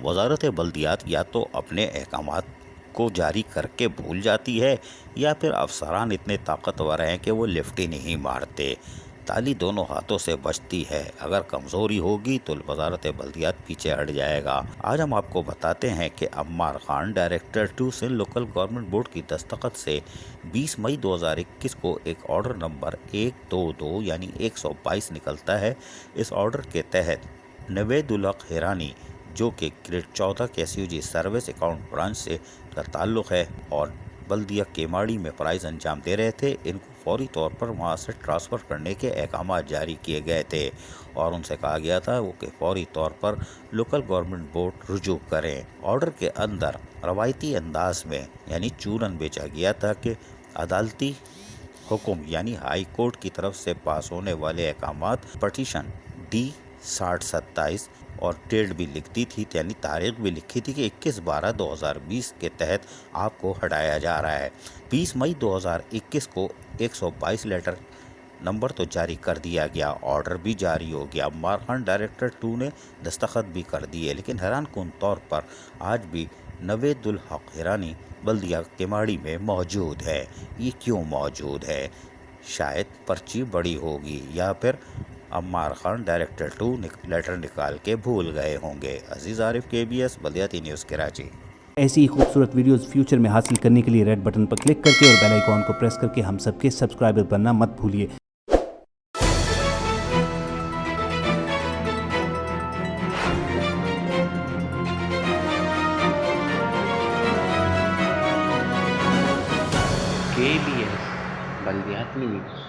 وزارت بلدیات یا تو اپنے احکامات کو جاری کر کے بھول جاتی ہے یا پھر افسران اتنے طاقتور ہیں کہ وہ لفٹ ہی نہیں مارتے۔ تالی دونوں ہاتھوں سے بجتی ہے، اگر کمزوری ہوگی تو وزارت بلدیات پیچھے ہٹ جائے گا۔ آج ہم آپ کو بتاتے ہیں کہ Ammar Khan director 2 Sindh local government board کی دستخط سے 20 مئی 2021 کو ایک آرڈر نمبر 122 یعنی 122 نکلتا ہے۔ اس آرڈر کے تحت نوید الحق ہیرانی جو کہ گریڈ 14 کے SUG سروس اکاؤنٹ برانچ سے کا تعلق ہے اور بلدیہ کیماڑی میں فرائض انجام دے رہے تھے، ان کو فوری طور پر وہاں سے ٹرانسفر کرنے کے احکامات جاری کیے گئے تھے اور ان سے کہا گیا تھا وہ کہ فوری طور پر لوکل گورنمنٹ بورڈ رجوع کریں۔ آرڈر کے اندر روایتی انداز میں یعنی چورن بیچا گیا تھا کہ عدالتی حکم یعنی ہائی کورٹ کی طرف سے پاس ہونے والے احکامات پٹیشن D6027 اور ڈیٹ بھی لکھتی تھی یعنی تاریخ بھی لکھی تھی کہ 21/12/2020 کے تحت آپ کو ہٹایا جا رہا ہے۔ 20 مئی 2021 کو 122 لیٹر نمبر تو جاری کر دیا گیا، آرڈر بھی جاری ہو گیا، عمار خان ڈائریکٹر 2 نے دستخط بھی کر دیے، لیکن حیران کن طور پر آج بھی نوید الحق ہیرانی بلدیہ کیماڑی میں موجود ہے۔ یہ کیوں موجود ہے؟ شاید پرچی بڑی ہوگی یا پھر عمار خان ڈائریکٹر 2 لیٹر نکال کے بھول گئے ہوں گے۔ عزیز عارف KBS بلدیاتی نیوز کراچی۔ ایسی ہی خوبصورت ویڈیوز فیوچر میں حاصل کرنے کے لیے ریڈ بٹن پر کلک کر کے اور بیل آئیکن کو پریس کر کے ہم سب کے سبسکرائبر بننا مت بھولیے۔ KBS بلدیاتی نیوز۔